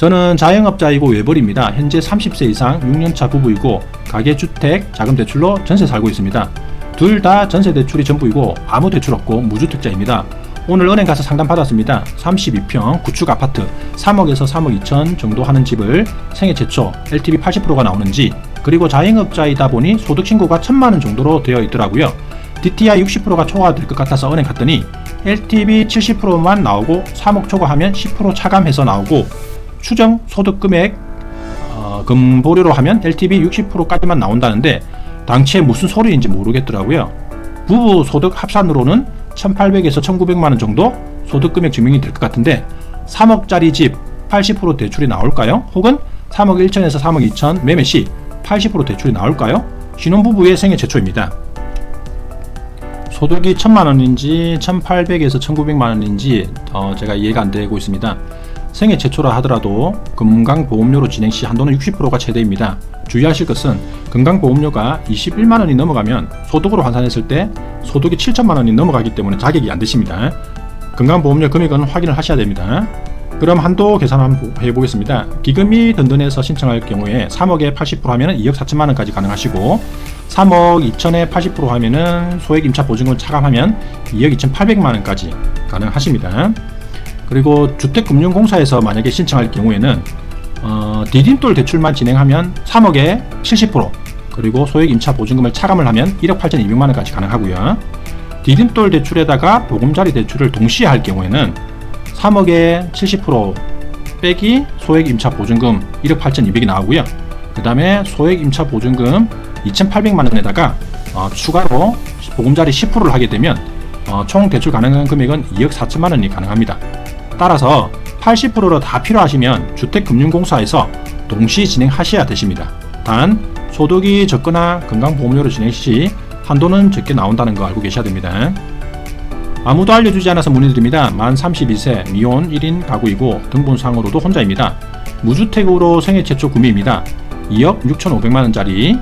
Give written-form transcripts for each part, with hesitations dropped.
저는 자영업자이고 외벌입니다. 현재 30세 이상 6년차 부부이고 가계주택 자금대출로 전세 살고 있습니다. 둘 다 전세대출이 전부이고 아무 대출 없고 무주택자입니다. 오늘 은행 가서 상담 받았습니다. 32평 구축 아파트 3억에서 3억 2천 정도 하는 집을 생애 최초 LTV 80%가 나오는지, 그리고 자영업자이다 보니 소득 신고가 1,000만원 정도로 되어 있더라고요. DTI 60%가 초과될 것 같아서 은행 갔더니 LTV 70%만 나오고 3억 초과하면 10% 차감해서 나오고 추정 소득 금액 금보료로 하면 LTV 60%까지만 나온다는데 당최 무슨 소리인지 모르겠더라고요. 부부 소득 합산으로는 1,800에서 1,900만원 정도 소득 금액 증명이 될 것 같은데 3억짜리 집 80% 대출이 나올까요? 혹은 3억 1천에서 3억 2천 매매 시 80% 대출이 나올까요? 신혼부부의 생애 최초입니다. 소득이 1,000만원인지 1,800에서 1,900만원인지 제가 이해가 안 되고 있습니다. 생애 최초라 하더라도 건강보험료로 진행 시 한도는 60%가 최대입니다. 주의하실 것은 건강보험료가 21만원이 넘어가면 소득으로 환산했을 때 소득이 7천만원이 넘어가기 때문에 자격이 안 되십니다. 건강보험료 금액은 확인을 하셔야 됩니다. 그럼 한도 계산 한번 해보겠습니다. 기금이 든든해서 신청할 경우에 3억에 80% 하면 2억 4천만원까지 가능하시고 3억 2천에 80% 하면 소액 임차 보증금을 차감하면 2억 2,800만원까지 가능하십니다. 그리고 주택금융공사에서 만약에 신청할 경우에는 디딤돌 대출만 진행하면 3억에 70%, 그리고 소액 임차 보증금을 차감을 하면 1억 8,200만원까지 가능하고요. 디딤돌 대출에다가 보금자리 대출을 동시에 할 경우에는 3억에 70% 빼기 소액 임차 보증금 1억 8,200이 나오고요. 그 다음에 소액 임차 보증금 2,800만원에다가 추가로 보금자리 10%를 하게 되면 총 대출 가능한 금액은 2억 4천만원이 가능합니다. 따라서 80%로 다 필요하시면 주택금융공사에서 동시 진행하셔야 되십니다. 단 소득이 적거나 건강보험료로 진행 시 한도는 적게 나온다는 거 알고 계셔야 됩니다. 아무도 알려주지 않아서 문의드립니다. 만 32세 미혼 1인 가구이고 등본상으로도 혼자입니다. 무주택으로 생애 최초 구매입니다. 2억 6,500만원짜리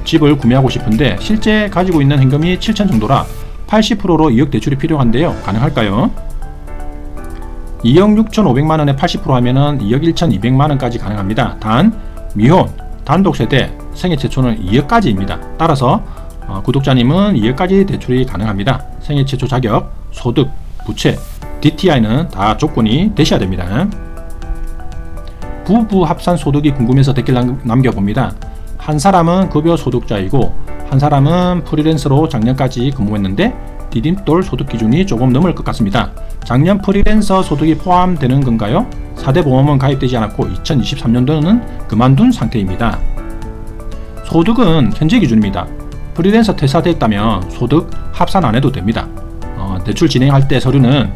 집을 구매하고 싶은데 실제 가지고 있는 현금이 7천 정도라 80%로 2억 대출이 필요한데요. 가능할까요? 2억 6,500만원에 80% 하면은 2억 1,200만원까지 가능합니다. 단 미혼, 단독세대, 생애 최초는 2억까지입니다. 따라서 구독자님은 2억까지 대출이 가능합니다. 생애 최초 자격, 소득, 부채, DTI는 다 조건이 되셔야 됩니다. 부부 합산 소득이 궁금해서 댓글 남겨봅니다. 한 사람은 급여 소득자이고 한 사람은 프리랜서로 작년까지 근무했는데 디딤돌 소득 기준이 조금 넘을 것 같습니다. 작년 프리랜서 소득이 포함되는 건가요? 4대 보험은 가입되지 않았고 2023년도는 그만둔 상태입니다. 소득은 현재 기준입니다. 프리랜서 퇴사됐다면 소득 합산 안 해도 됩니다. 대출 진행할 때 서류는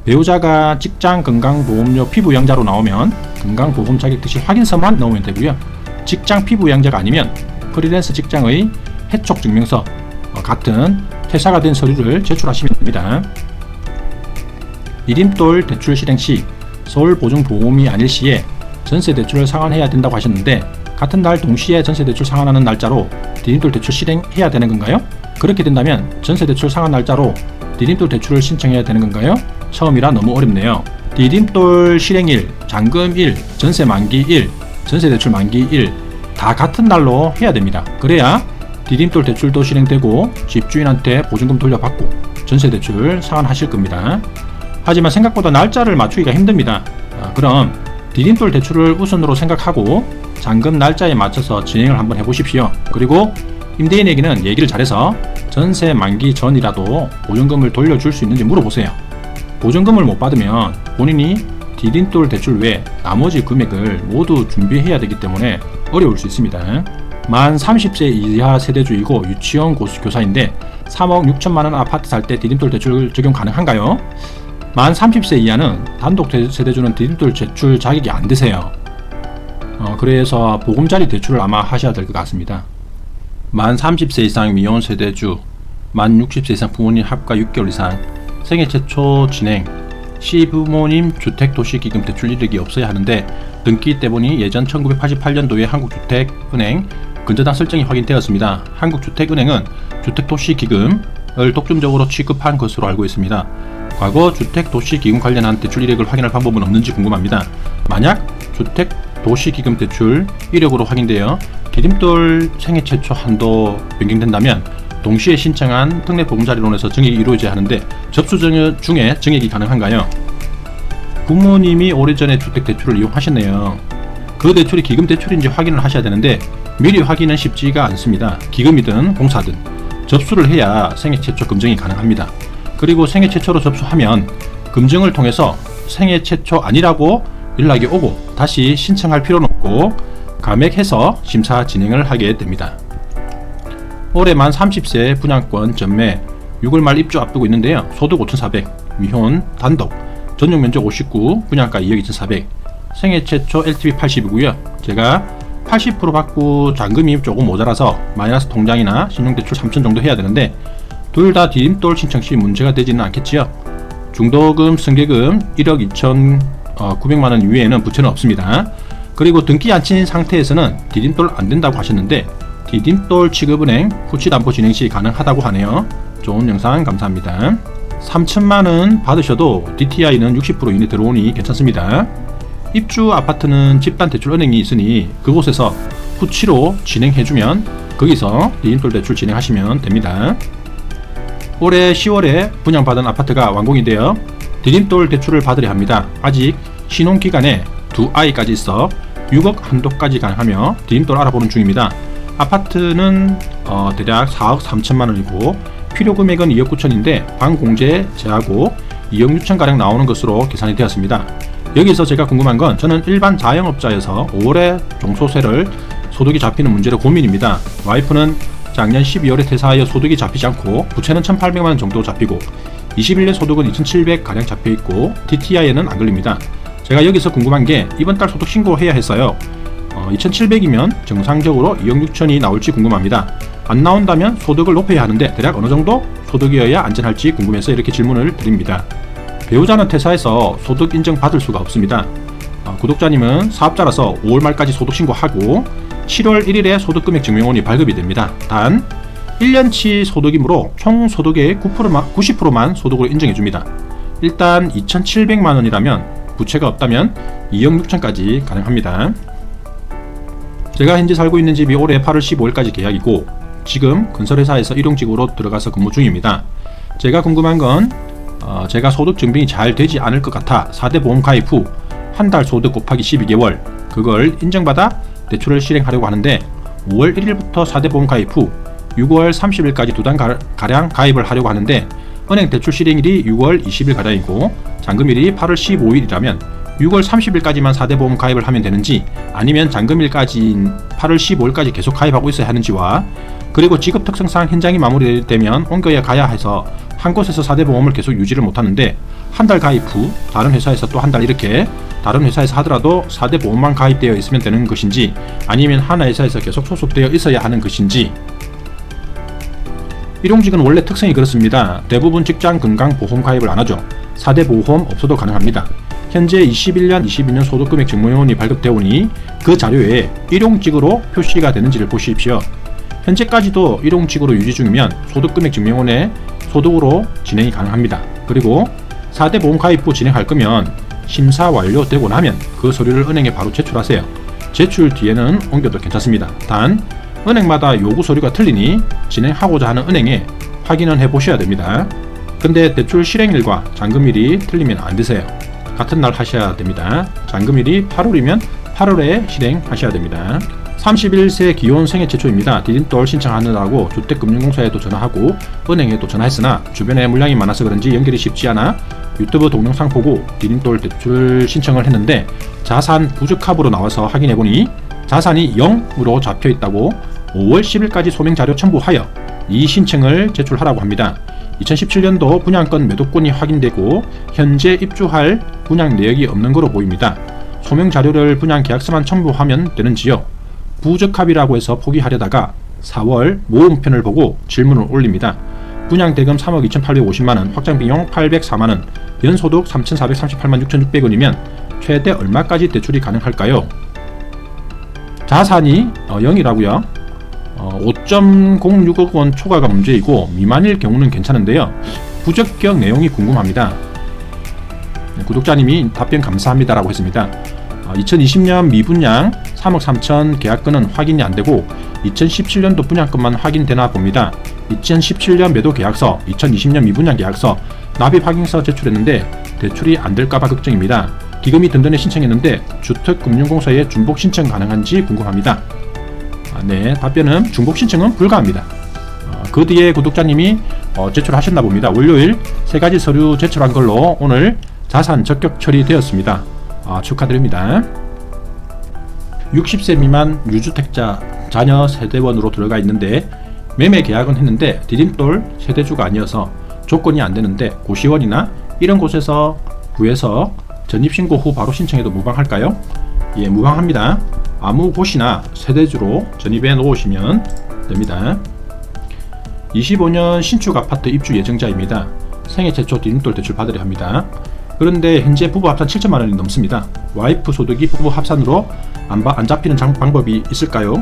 배우자가 직장 건강보험료 피부양자로 나오면 건강보험 자격 특시 확인서만 넣으면 되고요. 직장 피부양자가 아니면 프리랜서 직장의 해촉 증명서 같은 퇴사가 된 서류를 제출하시면 됩니다. 디딤돌 대출 실행 시 서울보증보험이 아닐 시에 전세대출을 상환해야 된다고 하셨는데 같은 날 동시에 전세대출 상환하는 날짜로 디딤돌 대출 실행해야 되는 건가요? 그렇게 된다면 전세대출 상환 날짜로 디딤돌 대출을 신청해야 되는 건가요? 처음이라 너무 어렵네요. 디딤돌 실행일, 잔금일, 전세 만기일, 전세대출 만기일 다 같은 날로 해야 됩니다. 그래야 디딤돌 대출도 실행되고 집주인한테 보증금 돌려받고 전세대출 상환하실 겁니다. 하지만 생각보다 날짜를 맞추기가 힘듭니다. 그럼 디딤돌 대출을 우선으로 생각하고 잔금 날짜에 맞춰서 진행을 한번 해보십시오. 그리고 임대인에게는 얘기를 잘해서 전세 만기 전이라도 보증금을 돌려줄 수 있는지 물어보세요. 보증금을 못 받으면 본인이 디딤돌 대출 외에 나머지 금액을 모두 준비해야 되기 때문에 어려울 수 있습니다. 만 30세 이하 세대주이고 유치원 교사인데 3억 6천만원 아파트 살 때 디딤돌 대출 적용 가능한가요? 만 30세 이하는 단독 세대주는 디딤돌 대출 자격이 안 되세요. 그래서 보금자리 대출을 아마 하셔야 될 것 같습니다. 만 30세 이상 미혼 세대주, 만 60세 이상 부모님 합가 6개월 이상, 생애 최초 진행, 시부모님 주택도시기금 대출 이력이 없어야 하는데 등기 때 보니 예전 1988년도에 한국주택은행 근저당 설정이 확인되었습니다. 한국주택은행은 주택도시기금을 독점적으로 취급한 것으로 알고 있습니다. 과거 주택도시기금 관련한 대출 이력을 확인할 방법은 없는지 궁금합니다. 만약 주택도시기금 대출 이력으로 확인되어 디딤돌 생애 최초 한도 변경된다면 동시에 신청한 특례보금자리론에서 증액이 이루어져야 하는데 접수 중에 증액이 가능한가요? 부모님이 오래전에 주택대출을 이용하셨네요. 그 대출이 기금 대출인지 확인을 하셔야 되는데 미리 확인은 쉽지가 않습니다. 기금이든 공사든 접수를 해야 생애 최초 검증이 가능합니다. 그리고 생애 최초로 접수하면 검증을 통해서 생애 최초 아니라고 연락이 오고 다시 신청할 필요는 없고 감액해서 심사 진행을 하게 됩니다. 올해 만 30세 분양권 전매 6월 말 입주 앞두고 있는데요. 소득 5,400, 미혼, 단독, 전용 면적 59, 분양가 2억 2,400, 생애 최초 LTV 80이고요. 제가 80% 받고 잔금이 조금 모자라서 마이너스 통장이나 신용대출 3,000 정도 해야 되는데 둘 다 디딤돌 신청 시 문제가 되지는 않겠지요. 중도금, 승계금 1억 2,900만원 이외에는 부채는 없습니다. 그리고 등기 안 친 상태에서는 디딤돌 안 된다고 하셨는데 디딤돌 취급은행 후치담보 진행 시 가능하다고 하네요. 좋은 영상 감사합니다. 3천만원 받으셔도 DTI는 60% 이내 들어오니 괜찮습니다. 입주 아파트는 집단대출은행이 있으니 그곳에서 후치로 진행해주면 거기서 디딤돌 대출 진행하시면 됩니다. 올해 10월에 분양받은 아파트가 완공인데요. 디딤돌 대출을 받으려 합니다. 아직 신혼기간에 두 아이까지 있어 6억 한도까지 가능하며 디딤돌 알아보는 중입니다. 아파트는 대략 4억 3천만원이고 필요금액은 2억 9천인데 방공제 제하고 2억 6천 가량 나오는 것으로 계산이 되었습니다. 여기서 제가 궁금한 건 저는 일반 자영업자여서 5월에 종소세를 소득이 잡히는 문제로 고민입니다. 와이프는 작년 12월에 퇴사하여 소득이 잡히지 않고 부채는 1,800만원 정도 잡히고 21년 소득은 2,700 가량 잡혀있고 DTI에는 안 걸립니다. 제가 여기서 궁금한 게 이번 달 소득 신고해야 했어요. 2,700이면 정상적으로 2억 6천이 나올지 궁금합니다. 안 나온다면 소득을 높여야 하는데 대략 어느 정도 소득이어야 안전할지 궁금해서 이렇게 질문을 드립니다. 배우자는 퇴사해서 소득 인정 받을 수가 없습니다. 구독자님은 사업자라서 5월 말까지 소득 신고하고 7월 1일에 소득금액 증명원이 발급이 됩니다. 단 1년치 소득이므로 총 소득의 90%만 소득으로 인정해줍니다. 일단 2,700만원이라면 부채가 없다면 2억 6천까지 가능합니다. 제가 현재 살고 있는 집이 올해 8월 15일까지 계약이고 지금 건설회사에서 일용직으로 들어가서 근무 중입니다. 제가 궁금한 건 제가 소득 증빙이 잘 되지 않을 것 같아 4대 보험 가입 후 한 달 소득 곱하기 12개월 그걸 인정받아 대출을 실행하려고 하는데 5월 1일부터 4대 보험 가입 후 6월 30일까지 두 달 가량 가입을 하려고 하는데 은행 대출 실행일이 6월 20일 가량이고 잔금일이 8월 15일이라면 6월 30일까지만 4대 보험 가입을 하면 되는지 아니면 잔금일까지인 8월 15일까지 계속 가입하고 있어야 하는지와 그리고 직업 특성상 현장이 마무리되면 옮겨야 가야 해서 한 곳에서 4대 보험을 계속 유지를 못하는데 한 달 가입 후 다른 회사에서 또 한 달 이렇게 다른 회사에서 하더라도 4대 보험만 가입되어 있으면 되는 것인지 아니면 하나 회사에서 계속 소속되어 있어야 하는 것인지. 일용직은 원래 특성이 그렇습니다. 대부분 직장 건강보험 가입을 안하죠. 4대 보험 없어도 가능합니다. 현재 21년, 22년 소득금액 증명원이 발급되어 오니 그 자료에 일용직으로 표시가 되는지를 보십시오. 현재까지도 일용직으로 유지 중이면 소득금액 증명원에 소득으로 진행이 가능합니다. 그리고 4대 보험 가입 후 진행할 거면 심사 완료되고 나면 그 서류를 은행에 바로 제출하세요. 제출 뒤에는 옮겨도 괜찮습니다. 단 은행마다 요구 서류가 틀리니 진행하고자 하는 은행에 확인은 해보셔야 됩니다. 근데 대출 실행일과 잔금일이 틀리면 안 되세요. 같은 날 하셔야 됩니다. 잔금일이 8월이면 8월에 실행하셔야 됩니다. 31세 기혼 생애 최초입니다. 디딤돌 신청하느라고 주택금융공사에도 전화하고 은행에도 전화했으나 주변에 물량이 많아서 그런지 연결이 쉽지 않아 유튜브 동영상 보고 디딤돌 대출 신청을 했는데 자산 부적합으로 나와서 확인해보니 자산이 0으로 잡혀있다고 5월 10일까지 소명자료 첨부하여 이 신청을 제출하라고 합니다. 2017년도 분양권 매도권이 확인되고 현재 입주할 분양 내역이 없는 것으로 보입니다. 소명자료를 분양계약서만 첨부하면 되는지요? 부적합이라고 해서 포기하려다가 4월 모음편을 보고 질문을 올립니다. 분양대금 3억 2,850만원, 확장비용 804만원, 연소득 3,438만 6,600원이면 최대 얼마까지 대출이 가능할까요? 자산이 0이라고요. 5.06억 원 초과가 문제이고 미만일 경우는 괜찮은데요. 부적격 내용이 궁금합니다. 구독자님이 답변 감사합니다라고 했습니다. 2020년 미분양 3억 3천 계약건은 확인이 안되고 2017년도 분양건만 확인되나 봅니다. 2017년 매도 계약서, 2020년 미분양 계약서, 납입 확인서 제출했는데 대출이 안될까봐 걱정입니다. 기금이 든든에 신청했는데 주택금융공사에 중복 신청 가능한지 궁금합니다. 네, 답변은 중복 신청은 불가합니다. 그 뒤에 구독자님이 제출하셨나 봅니다. 월요일 3가지 서류 제출한 걸로 오늘 자산 적격 처리되었습니다. 축하드립니다. 60세 미만 유주택자 자녀 세대원으로 들어가 있는데 매매 계약은 했는데 디딤돌 세대주가 아니어서 조건이 안되는데 고시원이나 이런 곳에서 구해서 전입신고 후 바로 신청해도 무방할까요? 예, 무방합니다. 아무 곳이나 세대주로 전입해 놓으시면 됩니다. 25년 신축 아파트 입주 예정자입니다. 생애 최초 디딤돌 대출 받으려 합니다. 그런데 현재 부부 합산 7천만원이 넘습니다. 와이프 소득이 부부 합산으로 안 잡히는 방법이 있을까요?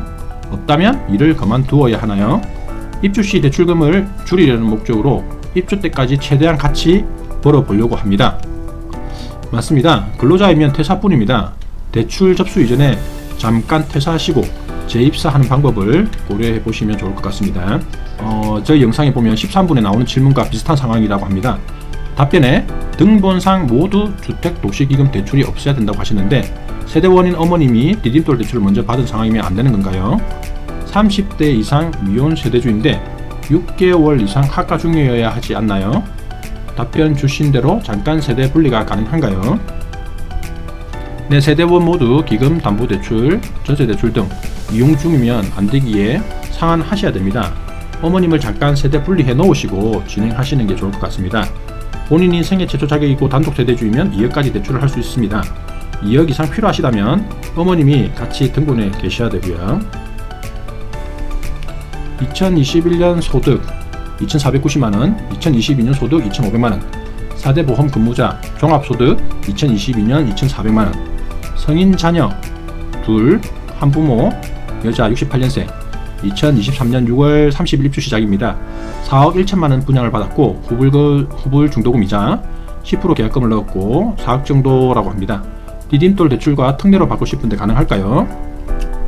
없다면 일을 그만두어야 하나요? 입주 시 대출금을 줄이려는 목적으로 입주 때까지 최대한 같이 벌어보려고 합니다. 맞습니다. 근로자이면 퇴사뿐입니다. 대출 접수 이전에 잠깐 퇴사하시고 재입사하는 방법을 고려해 보시면 좋을 것 같습니다. 저희 영상에 보면 13분에 나오는 질문과 비슷한 상황이라고 합니다. 답변에 등본상 모두 주택도시기금 대출이 없어야 된다고 하시는데 세대원인 어머님이 디딤돌 대출을 먼저 받은 상황이면 안 되는 건가요? 30대 이상 미혼 세대주인데 6개월 이상 학과 중이어야 하지 않나요? 답변 주신 대로 잠깐 세대 분리가 가능한가요? 네, 세대원 모두 기금, 담보대출, 전세대출 등 이용 중이면 안 되기에 상환하셔야 됩니다. 어머님을 잠깐 세대 분리해 놓으시고 진행하시는 게 좋을 것 같습니다. 본인이 생애 최초 자격이고 단독 세대주이면 2억까지 대출을 할 수 있습니다. 2억 이상 필요하시다면 어머님이 같이 등본에 계셔야 되고요. 2021년 소득 2,490만원, 2022년 소득 2,500만원, 4대 보험 근무자, 종합소득 2022년 2,400만원, 성인 자녀 둘, 한부모, 여자 68년생, 2023년 6월 30일 입주 시작입니다. 4억 1천만원 분양을 받았고 후불 중도금 이자 10% 계약금을 넣었고 4억 정도라고 합니다. 디딤돌 대출과 특례로 받고 싶은데 가능할까요?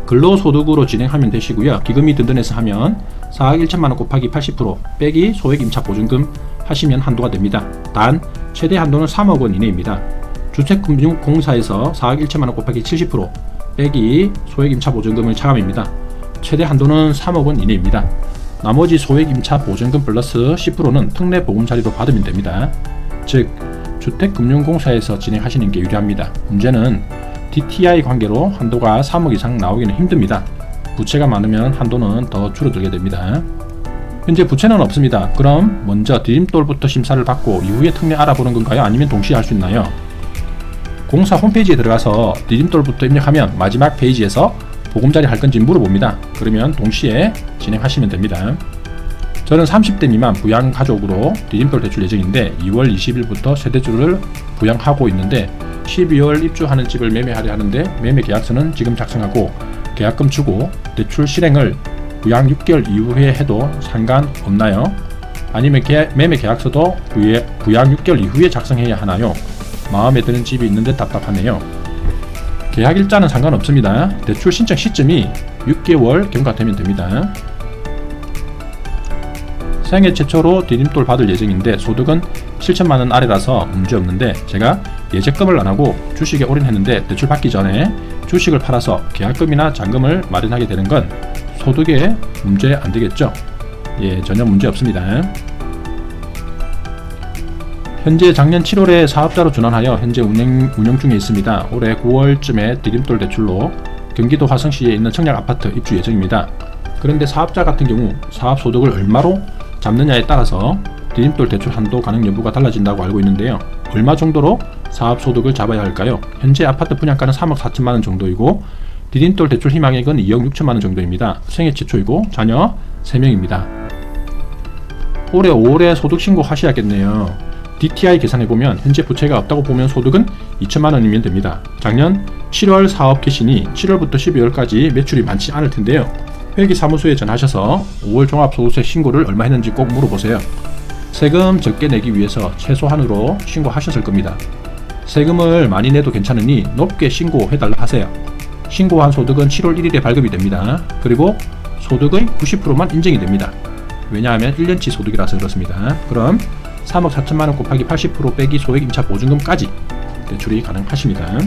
근로소득으로 진행하면 되시고요. 기금이 든든해서 하면 4억 1천만원 곱하기 80% 빼기 소액 임차 보증금 하시면 한도가 됩니다. 단 최대 한도는 3억원 이내입니다. 주택금융공사에서 4억 1천만원 곱하기 70% 빼기 소액 임차 보증금을 차감입니다. 최대 한도는 3억원 이내입니다. 나머지 소액 임차 보증금 플러스 10%는 특례 보금자리로 받으면 됩니다. 즉 주택금융공사에서 진행하시는 게 유리합니다. 문제는 DTI 관계로 한도가 3억 이상 나오기는 힘듭니다. 부채가 많으면 한도는 더 줄어들게 됩니다. 현재 부채는 없습니다. 그럼 먼저 디딤돌부터 심사를 받고 이후에 특례 알아보는 건가요? 아니면 동시에 할 수 있나요? 공사 홈페이지에 들어가서 디딤돌부터 입력하면 마지막 페이지에서 보금자리 할 건지 물어봅니다. 그러면 동시에 진행하시면 됩니다. 저는 30대 미만 부양가족으로 디딤돌 대출 예정인데 2월 20일부터 세대주를 부양하고 있는데 12월 입주하는 집을 매매하려 하는데 매매 계약서는 지금 작성하고 계약금 주고 대출 실행을 부양 6개월 이후에 해도 상관없나요? 아니면 매매 계약서도 부양 6개월 이후에 작성해야 하나요? 마음에 드는 집이 있는데 답답하네요. 계약일자는 상관없습니다. 대출 신청 시점이 6개월 경과되면 됩니다. 생애 최초로 디딤돌 받을 예정인데 소득은 7천만원 아래라서 문제없는데 제가 예적금을 안하고 주식에 올인했는데 대출 받기 전에 주식을 팔아서 계약금이나 잔금을 마련하게 되는 건 소득에 문제 안되겠죠? 예, 전혀 문제 없습니다. 현재 작년 7월에 사업자로 전환하여 현재 운영 중에 있습니다. 올해 9월쯤에 디딤돌 대출로 경기도 화성시에 있는 청약 아파트 입주 예정입니다. 그런데 사업자 같은 경우 사업 소득을 얼마로 잡느냐에 따라서 디딤돌 대출 한도 가능 여부가 달라진다고 알고 있는데요. 얼마 정도로 사업 소득을 잡아야 할까요? 현재 아파트 분양가는 3억 4천만원 정도이고 디딤돌 대출 희망액은 2억 6천만원 정도입니다. 생애 최초이고 자녀 3명입니다. 올해 5월에 소득 신고 하셔야겠네요. DTI 계산해보면 현재 부채가 없다고 보면 소득은 2천만원이면 됩니다. 작년 7월 사업 개시니 7월부터 12월까지 매출이 많지 않을 텐데요. 회계사무소에 전하셔서 5월 종합소득세 신고를 얼마 했는지 꼭 물어보세요. 세금 적게 내기 위해서 최소한으로 신고하셨을 겁니다. 세금을 많이 내도 괜찮으니 높게 신고해달라 하세요. 신고한 소득은 7월 1일에 발급이 됩니다. 그리고 소득의 90%만 인정이 됩니다. 왜냐하면 1년치 소득이라서 그렇습니다. 그럼 3억 4천만원 곱하기 80% 빼기 소액 임차 보증금까지 대출이 가능하십니다.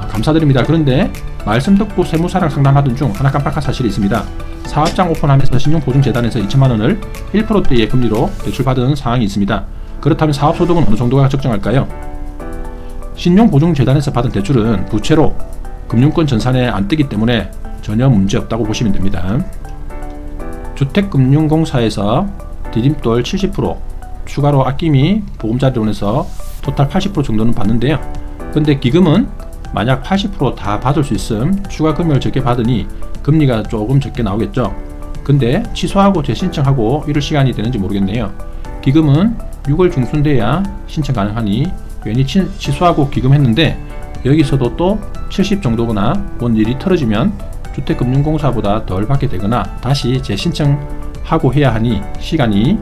감사드립니다. 그런데 말씀 듣고 세무사랑 상담하던 중 하나 깜빡한 사실이 있습니다. 사업장 오픈하면서 신용보증재단에서 2천만원을 1%대의 금리로 대출받은 사항이 있습니다. 그렇다면 사업소득은 어느 정도가 적정할까요? 신용보증재단에서 받은 대출은 부채로 금융권 전산에 안 뜨기 때문에 전혀 문제없다고 보시면 됩니다. 주택금융공사에서 디딤돌 70%, 추가로 아낌이 보금자리론에서 토탈 80% 정도는 받는데요. 근데 기금은 만약 80% 다 받을 수 있음 추가 금액을 적게 받으니 금리가 조금 적게 나오겠죠. 근데 취소하고 재신청하고 이럴 시간이 되는지 모르겠네요. 기금은 6월 중순 돼야 신청 가능하니 괜히 취소하고 기금했는데 여기서도 또 70 정도거나 뭔 일이 틀어지면 주택금융공사보다 덜 받게 되거나 다시 재신청하고 해야 하니 시간이,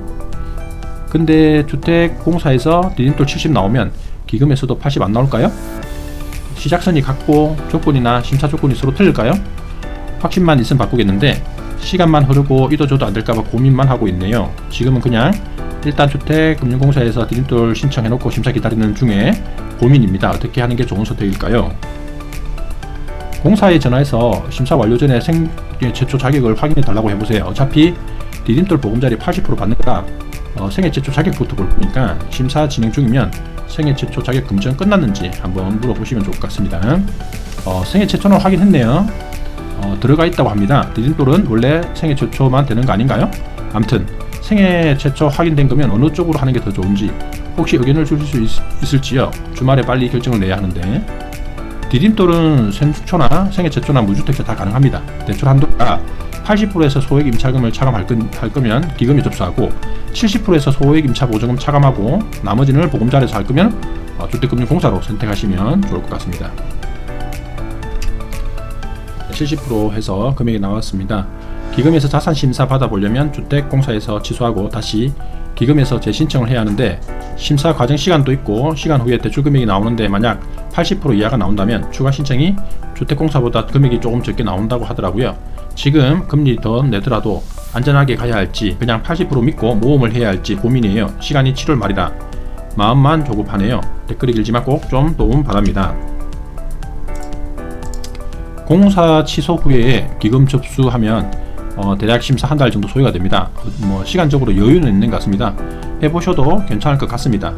근데 주택공사에서 디딤돌 70 나오면 기금에서도 80 안 나올까요? 시작선이 같고 조건이나 심사 조건이 서로 틀릴까요? 확신만 있으면 바꾸겠는데 시간만 흐르고 이도저도 안 될까봐 고민만 하고 있네요. 지금은 그냥 일단 주택금융공사에서 디딤돌 신청해놓고 심사 기다리는 중에 고민입니다. 어떻게 하는 게 좋은 선택일까요? 공사에 전화해서 심사 완료 전에 생애 최초 자격을 확인해 달라고 해보세요. 어차피 디딤돌 보금자리 80% 받는 거라 생애 최초 자격부터 볼 거니까 심사 진행 중이면 생애 최초 자격 검증 끝났는지 한번 물어보시면 좋을 것 같습니다. 생애 최초는 확인했네요. 들어가 있다고 합니다. 디딤돌은 원래 생애 최초만 되는 거 아닌가요? 암튼 생애 최초 확인된 거면 어느 쪽으로 하는 게 더 좋은지 혹시 의견을 주실 수 있을지요? 주말에 빨리 결정을 내야 하는데 디딤돌은 생초나 생애 최초나 무주택자 다 가능합니다. 대출 한도가 80%에서 소액 임차금을 차감할 거면 기금에 접수하고 70%에서 소액 임차 보증금 차감하고 나머지는 보금자리에서 할 거면 주택금융공사로 선택하시면 좋을 것 같습니다. 70% 해서 금액이 나왔습니다. 기금에서 자산심사 받아보려면 주택공사에서 취소하고 다시 기금에서 재신청을 해야 하는데 심사 과정 시간도 있고 시간 후에 대출 금액이 나오는데 만약 80% 이하가 나온다면 추가 신청이 주택공사보다 금액이 조금 적게 나온다고 하더라고요. 지금 금리 더 내더라도 안전하게 가야 할지 그냥 80% 믿고 모험을 해야 할지 고민이에요. 시간이 7월 말이라 마음만 조급하네요. 댓글이 길지만 꼭 좀 도움 바랍니다. 공사 취소 후에 기금 접수하면 대략 심사 한 달 정도 소요가 됩니다. 시간적으로 여유는 있는 것 같습니다. 해보셔도 괜찮을 것 같습니다.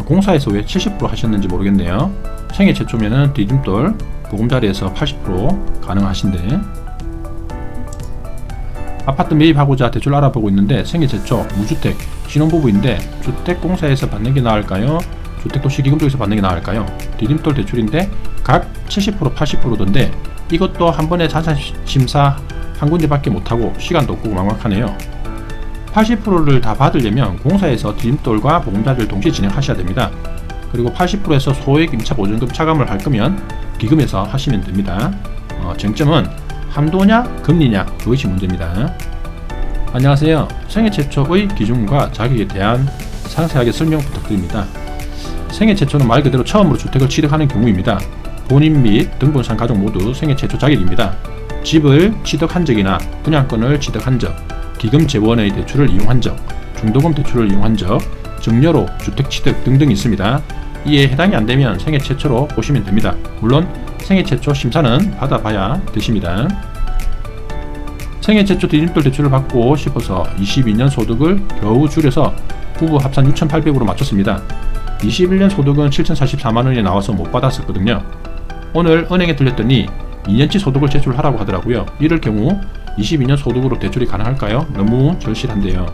공사에서 왜 70% 하셨는지 모르겠네요. 생애 최초면은 디딤돌 보금자리에서 80% 가능하신데 아파트 매입하고자 대출 알아보고 있는데 생애 최초 무주택 신혼부부인데 주택공사에서 받는 게 나을까요? 주택도시기금 쪽에서 받는 게 나을까요? 디딤돌 대출인데 각 70% 80%던데 이것도 한 번에 자산심사 한 군데밖에 못하고 시간도 없고 막막하네요. 80%를 다 받으려면 공사에서 디딤돌과 보금자리를 동시에 진행하셔야 됩니다. 그리고 80%에서 소액 임차 보증금 차감을 할 거면 기금에서 하시면 됩니다. 쟁점은 한도냐 금리냐 그것이 문제입니다. 안녕하세요. 생애 최초의 기준과 자격에 대한 상세하게 설명 부탁드립니다. 생애 최초는 말 그대로 처음으로 주택을 취득하는 경우입니다. 본인 및 등본상 가족 모두 생애 최초 자격입니다. 집을 취득한 적이나 분양권을 취득한 적, 기금 재원의 대출을 이용한 적, 중도금 대출을 이용한 적, 증여로 주택 취득 등등이 있습니다. 이에 해당이 안되면 생애 최초로 보시면 됩니다. 물론 생애 최초 심사는 받아봐야 되십니다. 생애 최초 디딤돌 대출을 받고 싶어서 22년 소득을 겨우 줄여서 부부 합산 6,800으로 맞췄습니다. 21년 소득은 7,044만원이 나와서 못 받았었거든요. 오늘 은행에 들렸더니 2년치 소득을 제출하라고 하더라고요. 이럴 경우 22년 소득으로 대출이 가능할까요? 너무 절실한데요.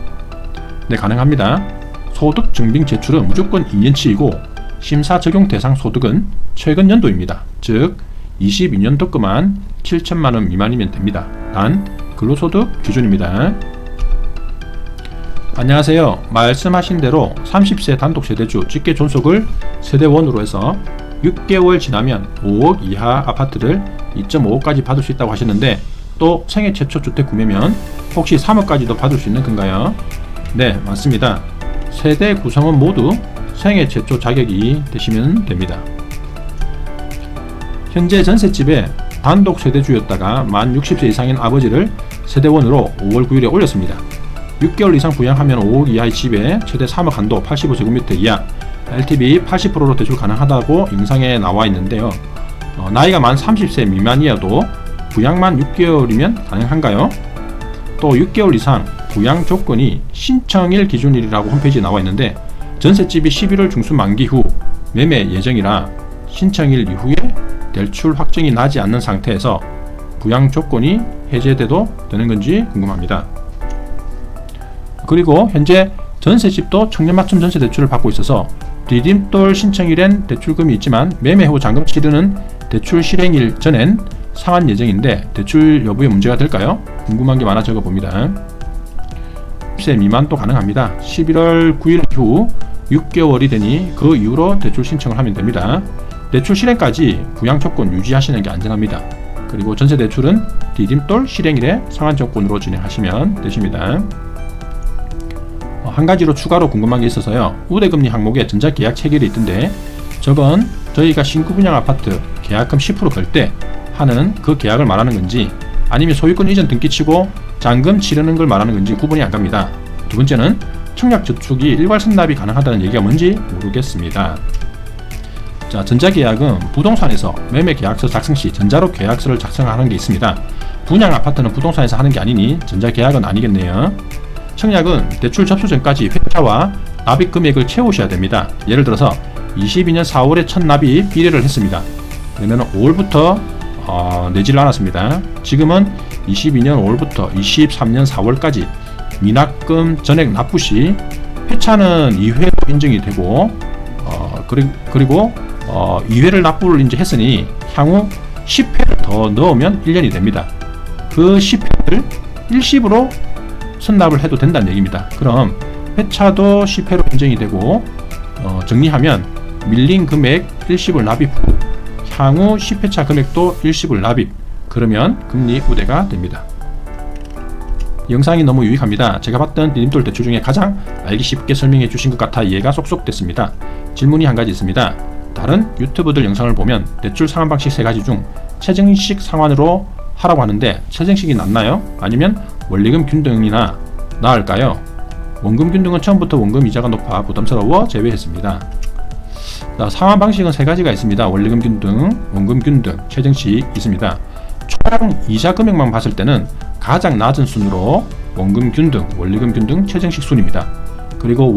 네, 가능합니다. 소득 증빙 제출은 무조건 2년치이고 심사 적용 대상 소득은 최근 연도입니다. 즉 22년도급만 7천만원 미만이면 됩니다. 단 근로소득 기준입니다. 안녕하세요. 말씀하신 대로 30세 단독세대주 직계존속을 세대1으로 해서 6개월 지나면 5억 이하 아파트를 2.5억까지 받을 수 있다고 하셨는데 또 생애 최초 주택 구매면 혹시 3억까지도 받을 수 있는 건가요? 네, 맞습니다. 세대 구성원 모두 생애 최초 자격이 되시면 됩니다. 현재 전셋집에 단독 세대주였다가 만 60세 이상인 아버지를 세대원으로 5월 9일에 올렸습니다. 6개월 이상 부양하면 5억 이하의 집에 최대 3억 한도 85제곱미터 이하 LTV 80%로 대출 가능하다고 영상에 나와 있는데요. 나이가 만 30세 미만이어도 부양만 6개월이면 가능한가요? 또 6개월 이상 부양 조건이 신청일 기준일이라고 홈페이지에 나와 있는데 전셋집이 11월 중순 만기 후 매매 예정이라 신청일 이후에 대출 확정이 나지 않는 상태에서 부양 조건이 해제돼도 되는 건지 궁금합니다. 그리고 현재 전셋집도 청년맞춤 전세 대출을 받고 있어서 디딤돌 신청일엔 대출금이 있지만 매매 후 잔금 치르는 대출 실행일 전엔 상환 예정인데 대출 여부에 문제가 될까요? 궁금한 게 많아 적어봅니다. 10세 미만도 가능합니다. 11월 9일 이후 6개월이 되니 그 이후로 대출 신청을 하면 됩니다. 대출 실행까지 부양 조건 유지하시는 게 안전합니다. 그리고 전세 대출은 디딤돌 실행일에 상환 조건으로 진행하시면 되십니다. 한 가지로 추가로 궁금한 게 있어서요. 우대금리 항목에 전자계약 체결이 있던데 저건 저희가 신규 분양 아파트 계약금 10% 걸 때 하는 그 계약을 말하는 건지 아니면 소유권 이전 등기치고 잔금 치르는 걸 말하는 건지 구분이 안 갑니다. 두 번째는 청약저축이 일괄 선납이 가능하다는 얘기가 뭔지 모르겠습니다. 자, 전자계약은 부동산에서 매매계약서 작성 시 전자로 계약서를 작성하는 게 있습니다. 분양 아파트는 부동산에서 하는 게 아니니 전자계약은 아니겠네요. 청약은 대출 접수 전까지 회차와 납입 금액을 채우셔야 됩니다. 예를 들어서 22년 4월에 첫 납입 비례를 했습니다. 그러면 5월부터 내지를 않았습니다. 지금은 22년 5월부터 23년 4월까지 미납금 전액 납부 시 회차는 2회로 인정이 되고 그리고 2회를 납부를 이제 했으니 향후 10회를 더 넣으면 1년이 됩니다. 그 10회를 일시불로 선납을 해도 된다는 얘기입니다. 그럼 회차도 10회로 인정이 되고 정리하면 밀린 금액 일시불 납입 후 향후 10회차 금액도 일시불 납입, 그러면 금리 우대가 됩니다. 영상이 너무 유익합니다. 제가 봤던 디딤돌 대출 중에 가장 알기 쉽게 설명해 주신 것 같아 이해가 쏙쏙 됐습니다. 질문이 한 가지 있습니다. 다른 유튜브들 영상을 보면 대출 상환 방식 3가지 중 최정식 상환으로 하라고 하는데 최정식이 낫나요? 아니면 원리금 균등이나 나을까요? 원금 균등은 처음부터 원금 이자가 높아 부담스러워 제외했습니다. 상환 방식은 3가지가 있습니다. 원리금 균등, 원금 균등, 최정식 있습니다. 총 이자 금액만 봤을 때는 가장 낮은 순으로 원금 균등, 원리금 균등, 최정식 순입니다. 그리고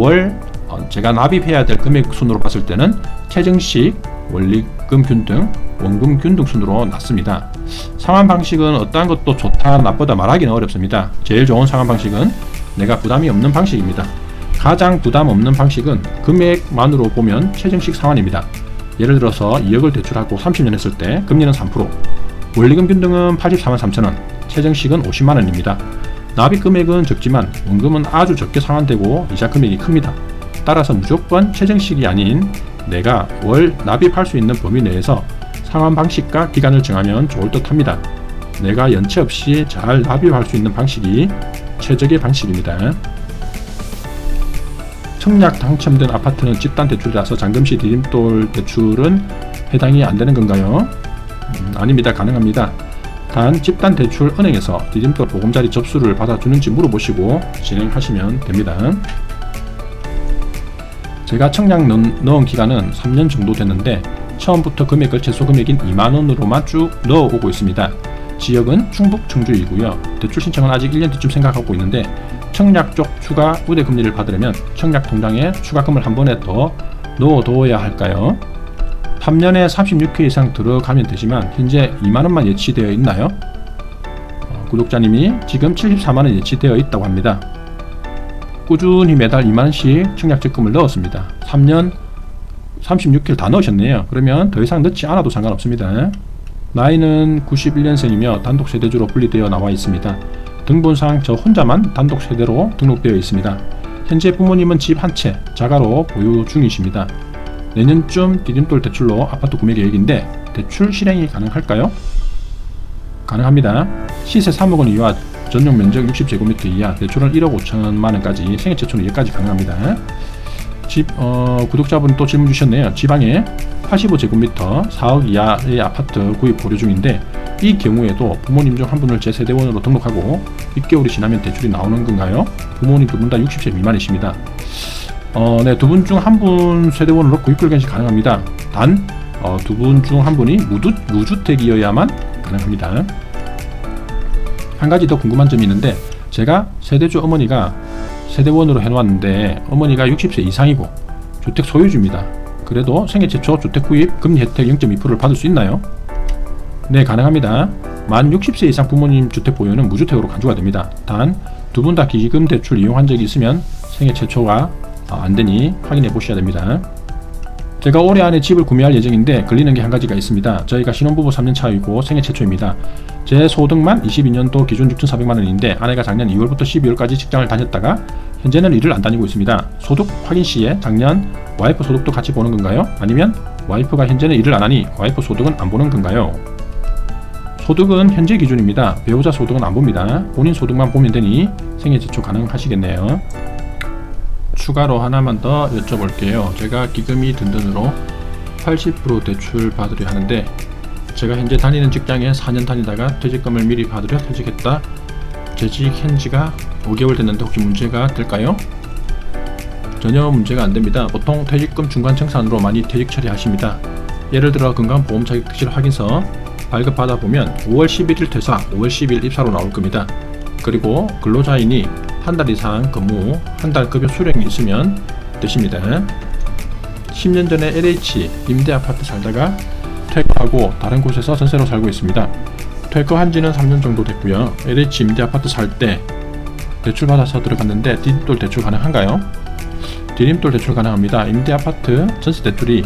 제가 납입해야 될 금액 순으로 봤을 때는 최정식, 원리금 균등, 원금 균등 순으로 낮습니다. 상환 방식은 어떠한 것도 좋다 나쁘다 말하기는 어렵습니다. 제일 좋은 상환 방식은 내가 부담이 없는 방식입니다. 가장 부담 없는 방식은 금액만으로 보면 최정식 상환입니다. 예를 들어서 2억을 대출하고 30년 했을 때 금리는 3%, 원리금 균등은 84만 3천원, 최정식은 50만원입니다. 납입 금액은 적지만 원금은 아주 적게 상환되고 이자 금액이 큽니다. 따라서 무조건 최정식이 아닌 내가 월 납입할 수 있는 범위 내에서 상환 방식과 기간을 정하면 좋을 듯 합니다. 내가 연체 없이 잘 납입할 수 있는 방식이 최적의 방식입니다. 청약 당첨된 아파트는 집단 대출이라서 잔금시 디딤돌 대출은 해당이 안 되는 건가요? 아닙니다. 가능합니다. 단 집단 대출 은행에서 디딤돌 보금자리 접수를 받아주는지 물어보시고 진행하시면 됩니다. 제가 청약 넣은 기간은 3년 정도 됐는데 처음부터 금액을 최소 금액인 2만원으로만 쭉 넣어오고 있습니다. 지역은 충북 청주이고요. 대출 신청은 아직 1년 뒤쯤 생각하고 있는데 청약 쪽 추가 우대 금리를 받으려면 청약 통장에 추가금을 한 번에 더 넣어둬야 할까요? 3년에 36회 이상 들어가면 되지만 현재 2만원만 예치되어 있나요? 구독자님이 지금 74만원 예치되어 있다고 합니다. 꾸준히 매달 2만원씩 청약 적금을 넣었습니다. 3년 36일 다 넣으셨네요. 그러면 더 이상 넣지 않아도 상관없습니다. 나이는 91년생이며 단독 세대주로 분리되어 나와 있습니다. 등본상 저 혼자만 단독 세대로 등록되어 있습니다. 현재 부모님은 집 한 채 자가로 보유 중이십니다. 내년쯤 디딤돌 대출로 아파트 구매 계획인데 대출 실행이 가능할까요? 가능합니다. 시세 3억원 이하, 전용 면적 60제곱미터 이하, 대출은 1억 5천만원까지, 생애 최초는 여기까지 가능합니다. 구독자분 또 질문 주셨네요. 지방에 85제곱미터 4억 이하의 아파트 구입 고려 중인데 이 경우에도 부모님 중 한 분을 제 세대원으로 등록하고 6개월이 지나면 대출이 나오는 건가요? 부모님 두 분 다 60세 미만이십니다. 네, 두 분 중 한 분 세대원으로 구입결견시 가능합니다. 단 두 분 중 한 분이 무주택이어야만 가능합니다. 한 가지 더 궁금한 점이 있는데 제가 세대주 어머니가 세대원으로 해놓았는데 어머니가 60세 이상이고 주택 소유주입니다. 그래도 생애 최초 주택 구입 금리 혜택 0.2%를 받을 수 있나요? 네, 가능합니다. 만 60세 이상 부모님 주택 보유는 무주택으로 간주가 됩니다. 단 두 분 다 기금 대출 이용한 적이 있으면 생애 최초가 안되니 확인해 보셔야 됩니다. 제가 올해 안에 집을 구매할 예정인데 걸리는 게 한 가지가 있습니다. 저희가 신혼부부 3년 차이고 생애 최초입니다. 제 소득만 22년도 기준 6,400만원인데 아내가 작년 2월부터 12월까지 직장을 다녔다가 현재는 일을 안 다니고 있습니다. 소득 확인 시에 작년 와이프 소득도 같이 보는 건가요? 아니면 와이프가 현재는 일을 안 하니 와이프 소득은 안 보는 건가요? 소득은 현재 기준입니다. 배우자 소득은 안 봅니다. 본인 소득만 보면 되니 생애 최초 가능하시겠네요. 추가로 하나만 더 여쭤볼게요. 제가 기금이 든든으로 80% 대출 받으려 하는데 제가 현재 다니는 직장에 4년 다니다가 퇴직금을 미리 받으려 퇴직했다. 재직한 지가 5개월 됐는데 혹시 문제가 될까요? 전혀 문제가 안됩니다. 보통 퇴직금 중간 청산으로 많이 퇴직 처리하십니다. 예를 들어 건강보험 자격특실 확인서 발급받아 보면 5월 11일 퇴사, 5월 10일 입사로 나올 겁니다. 그리고 근로자인이 한 달 이상 근무, 한 달 급여 수령이 있으면 되십니다. 10년 전에 LH 임대아파트 살다가 퇴거하고 다른 곳에서 전세로 살고 있습니다. 퇴거한 지는 3년 정도 됐고요. LH 임대아파트 살 때 대출 받아서 들어갔는데 디딤돌 대출 가능한가요? 디딤돌 대출 가능합니다. 임대아파트 전세 대출이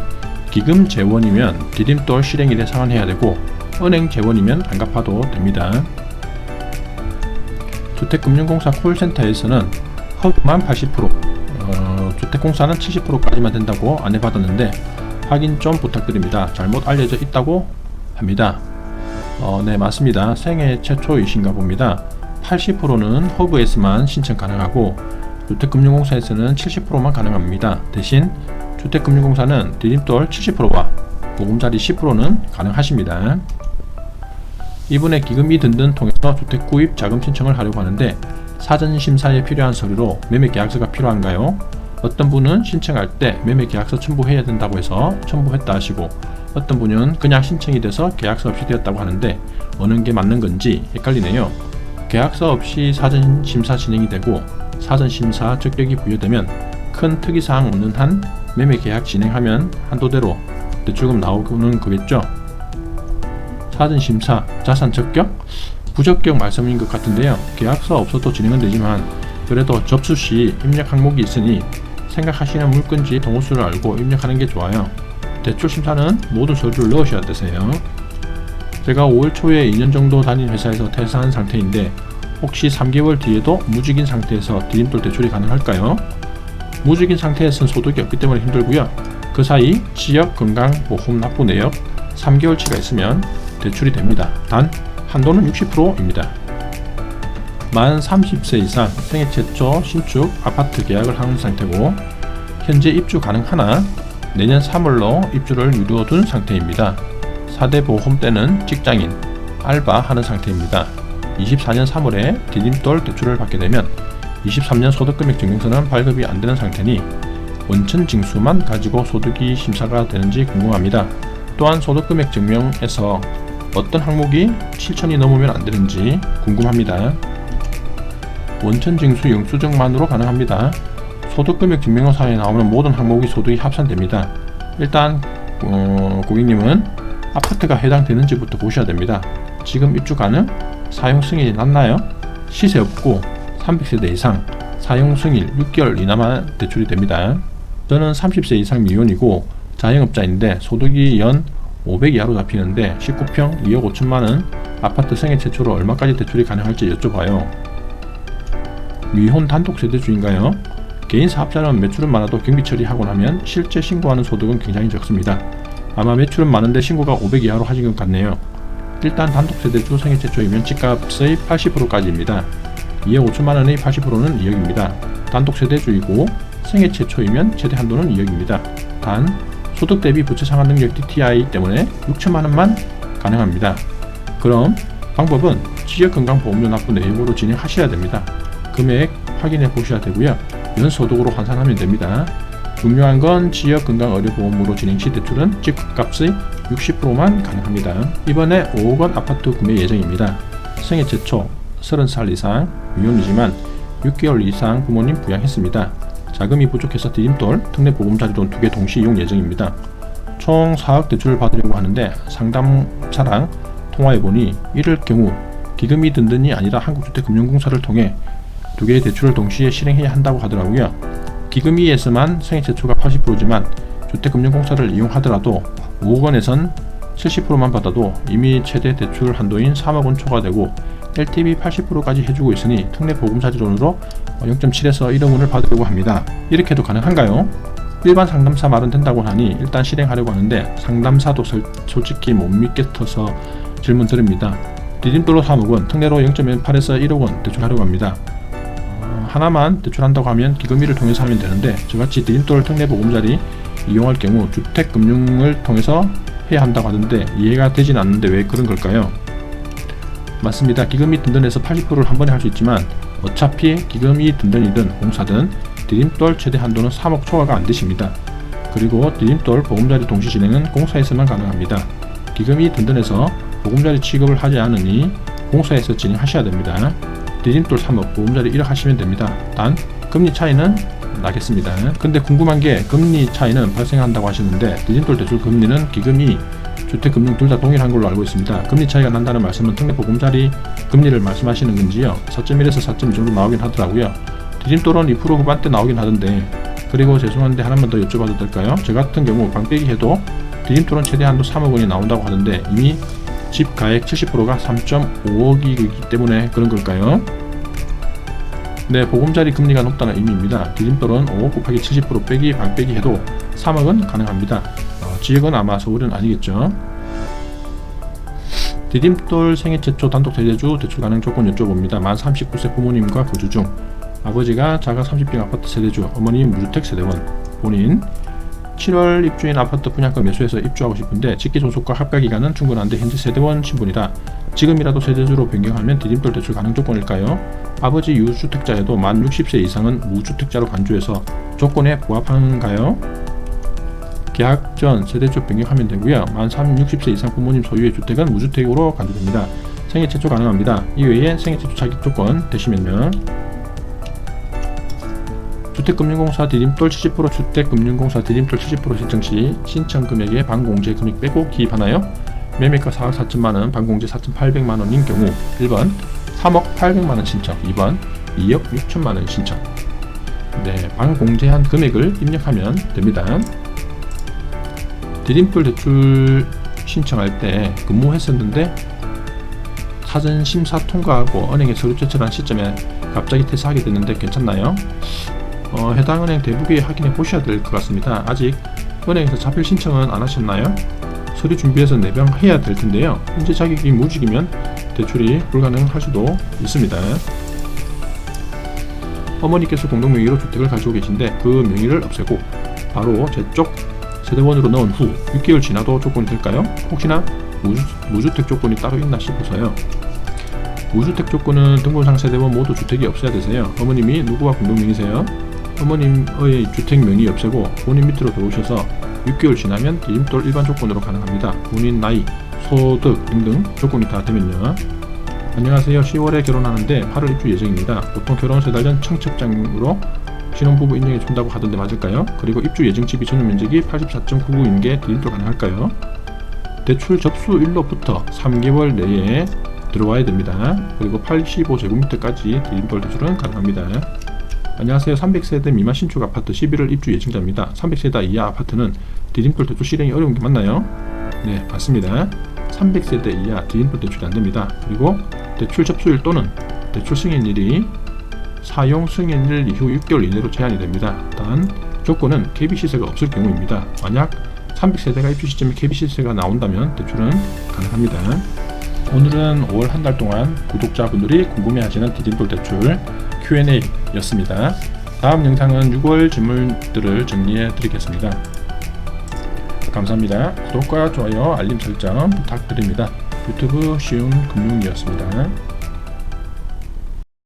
기금 재원이면 디딤돌 실행일에 상환해야 되고 은행 재원이면 안 갚아도 됩니다. 주택금융공사 콜센터에서는 허브만 80%, 주택공사는 70%까지만 된다고 안내받았는데 확인 좀 부탁드립니다. 잘못 알려져 있다고 합니다. 네, 맞습니다. 생애 최초이신가 봅니다. 80%는 허브에서만 신청 가능하고 주택금융공사에서는 70%만 가능합니다. 대신 주택금융공사는 디딤돌 70%와 보금자리 10%는 가능하십니다. 이분의 기금이 든든 통해서 주택 구입 자금 신청을 하려고 하는데 사전 심사에 필요한 서류로 매매 계약서가 필요한가요? 어떤 분은 신청할 때 매매 계약서 첨부해야 된다고 해서 첨부했다 하시고 어떤 분은 그냥 신청이 돼서 계약서 없이 되었다고 하는데 어느 게 맞는 건지 헷갈리네요. 계약서 없이 사전 심사 진행이 되고 사전 심사 적격이 부여되면 큰 특이사항 없는 한 매매 계약 진행하면 한도대로 대출금 나오는 거겠죠. 사전 심사, 자산 적격? 부적격 말씀인 것 같은데요. 계약서 없어도 진행은 되지만 그래도 접수 시 입력 항목이 있으니 생각하시는 물건지 동호수를 알고 입력하는 게 좋아요. 대출 심사는 모든 서류를 넣으셔야 되세요. 제가 5월 초에 2년 정도 다닌 회사에서 퇴사한 상태인데 혹시 3개월 뒤에도 무직인 상태에서 디딤돌 대출이 가능할까요? 무직인 상태에서는 소득이 없기 때문에 힘들고요. 그 사이 지역 건강보험 납부 내역 3개월치가 있으면 대출이 됩니다. 단 한도는 60%입니다. 만 30세 이상 생애 최초 신축 아파트 계약을 하는 상태고 현재 입주 가능하나 내년 3월로 입주를 미루어둔 상태입니다. 4대 보험 때는 직장인, 알바 하는 상태입니다. 24년 3월에 디딤돌 대출을 받게 되면 23년 소득금액 증명서는 발급이 안되는 상태니 원천 징수만 가지고 소득이 심사가 되는지 궁금합니다. 또한 소득금액 증명에서 어떤 항목이 7천이 넘으면 안되는지 궁금합니다. 원천 징수 영수증만으로 가능합니다. 소득금액 증명서에 나오는 모든 항목이 소득이 합산됩니다. 일단 고객님은 아파트가 해당되는지부터 보셔야 됩니다. 지금 입주 가능? 사용 승인이 났나요? 시세 없고 300세대 이상 사용 승인 6개월 이나만 대출이 됩니다. 저는 30세 이상 미혼이고 자영업자인데 소득이 연 500 이하로 잡히는데 19평 2억 5천만원 아파트 생애 최초로 얼마까지 대출이 가능할지 여쭤봐요. 미혼 단독 세대주인가요? 개인 사업자는 매출은 많아도 경비 처리하고 나면 실제 신고하는 소득은 굉장히 적습니다. 아마 매출은 많은데 신고가 500 이하로 하신 것 같네요. 일단 단독 세대주 생애 최초이면 집값의 80%까지입니다. 2억 5천만원의 80%는 2억입니다. 단독 세대주이고 생애 최초이면 최대 한도는 2억입니다. 단 소득 대비 부채 상환 능력 DTI 때문에 6천만원만 가능합니다. 그럼 방법은 지역건강보험료 납부 내역으로 진행하셔야 됩니다. 금액 확인해 보셔야 되고요. 연소득으로 환산하면 됩니다. 중요한 건 지역건강의료보험으로 진행 시 대출은 지급값의 60%만 가능합니다. 이번에 5억원 아파트 구매 예정입니다. 생애 최초 30살 이상 미혼이지만 6개월 이상 부모님 부양했습니다. 자금이 부족해서 디딤돌, 특례보금자리론 2개 동시 이용 예정입니다. 총 4억 대출을 받으려고 하는데 상담사랑 통화해보니 이럴 경우 기금이 든든이 아니라 한국주택금융공사를 통해 2개의 대출을 동시에 실행해야 한다고 하더라고요. 기금이에서만 생애 최초가 80%지만 주택금융공사를 이용하더라도 5억원에선 70%만 받아도 이미 최대 대출 한도인 3억원 초과되고 LTV 80%까지 해주고 있으니 특례보금자리론으로 0.7에서 1억원을 받으려고 합니다. 이렇게도 가능한가요? 일반 상담사 말은 된다고 하니 일단 실행하려고 하는데 상담사도 솔직히 못 믿겠어서 질문 드립니다. 디딤돌로 3억원, 특례로 0.8에서 1억원 대출하려고 합니다. 하나만 대출한다고 하면 기금이를 통해서 하면 되는데 저같이 디딤돌 특례보금자리 이용할 경우 주택금융을 통해서 해야 한다고 하던데 이해가 되진 않는데 왜 그런 걸까요? 맞습니다. 기금이 든든해서 80%를 한 번에 할 수 있지만 어차피 기금이 든든이든 공사든 디딤돌 최대 한도는 3억 초과가 안 되십니다. 그리고 디딤돌 보금자리 동시 진행은 공사에서만 가능합니다. 기금이 든든해서 보금자리 취급을 하지 않으니 공사에서 진행하셔야 됩니다. 디딤돌 3억, 보금자리 1억 하시면 됩니다. 단 금리 차이는 나겠습니다. 근데 궁금한 게 금리 차이는 발생한다고 하시는데 디딤돌 대출 금리는 기금이 주택금융 둘 다 동일한 걸로 알고 있습니다. 금리 차이가 난다는 말씀은 특례보금자리 금리를 말씀하시는 건지요? 4.1에서 4.2 정도 나오긴 하더라고요. 디딤돌은 2% 후반대 나오긴 하던데 그리고 죄송한데 하나만 더 여쭤봐도 될까요? 저 같은 경우 방빼기 해도 디딤돌은 최대 한도 3억원이 나온다고 하던데 이미 집 가액 70%가 3.5억이기 때문에 그런 걸까요? 네, 보금자리 금리가 높다는 의미입니다. 디딤돌은 5억 곱하기 70% 빼기 방빼기 해도 3억은 가능합니다. 지역은 아마 서울은 아니겠죠. 디딤돌 생애 최초 단독 세대주 대출 가능 조건 여쭤봅니다. 만 39세 부모님과 거주 중 아버지가 자가 30평 아파트 세대주, 어머니 무주택 세대원, 본인 7월 입주인 아파트 분양가 매수해서 입주하고 싶은데 직계존속과 합가기간은 충분한데 현재 세대원 신분이라 지금이라도 세대주로 변경하면 디딤돌 대출 가능 조건일까요? 아버지 유주택자여도 만 60세 이상은 무주택자로 간주해서 조건에 부합한가요? 계약 전 세대주 변경하면 되고요. 만 60세 이상 부모님 소유의 주택은 무주택으로 간주됩니다. 생애 최초 가능합니다. 이외에 생애 최초 자격 조건 되시면요. 주택금융공사 디딤돌 70% 주택금융공사 디딤돌 70% 신청 시 신청 금액에 반공제 금액 빼고 기입하나요? 매매가 4억 4천만원, 반공제 4,800만원인 경우 1번 3억 800만원 신청, 2번 2억 6천만원 신청. 네, 반공제한 금액을 입력하면 됩니다. 디딤돌 대출 신청할 때 근무했었는데 사전 심사 통과하고 은행에 서류 제출한 시점에 갑자기 퇴사하게 됐는데 괜찮나요? 해당 은행 대부기에 확인해 보셔야 될 것 같습니다. 아직 은행에서 자필 신청은 안 하셨나요? 서류 준비해서 내병해야 될 텐데요. 현재 자격이 무직이면 대출이 불가능할 수도 있습니다. 어머니께서 공동명의로 주택을 가지고 계신데 그 명의를 없애고 바로 제 쪽 세대원으로 넣은 후 6개월 지나도 조건이 될까요? 혹시나 무주택 조건이 따로 있나 싶어서요. 무주택 조건은 등본상 세대원 모두 주택이 없어야 되세요. 어머님이 누구와 공동명의세요? 어머님의 주택 명의 없애고 본인 밑으로 들어오셔서 6개월 지나면 디딤돌 일반 조건으로 가능합니다. 본인 나이, 소득 등등 조건이 다 되면요. 안녕하세요. 10월에 결혼하는데 8월 입주 예정입니다. 보통 결혼 3달 전 청첩장으로 신혼부부 인정해 준다고 하던데 맞을까요? 그리고 입주 예정집이 전용 면적이 84.99인게 디딤돌 가능할까요? 대출 접수일로부터 3개월 내에 들어와야 됩니다. 그리고 85제곱미터까지 디딤돌 대출은 가능합니다. 안녕하세요. 300세대 미만 신축 아파트 11월 입주 예정자입니다. 300세대 이하 아파트는 디딤돌 대출 실행이 어려운 게 맞나요? 네, 맞습니다. 300세대 이하 디딤돌 대출이 안됩니다. 그리고 대출 접수일 또는 대출 승인일이 사용 승인일 이후 6개월 이내로 제한이 됩니다. 단 조건은 KB시세가 없을 경우입니다. 만약 300세대가 입주 시점에 KB시세가 나온다면 대출은 가능합니다. 오늘은 5월 한 달 동안 구독자분들이 궁금해하시는 디딤돌 대출 Q&A 였습니다. 다음 영상은 6월 질문들을 정리해 드리겠습니다. 감사합니다. 구독과 좋아요, 알림 설정 부탁드립니다. 유튜브 쉬운 금융이었습니다.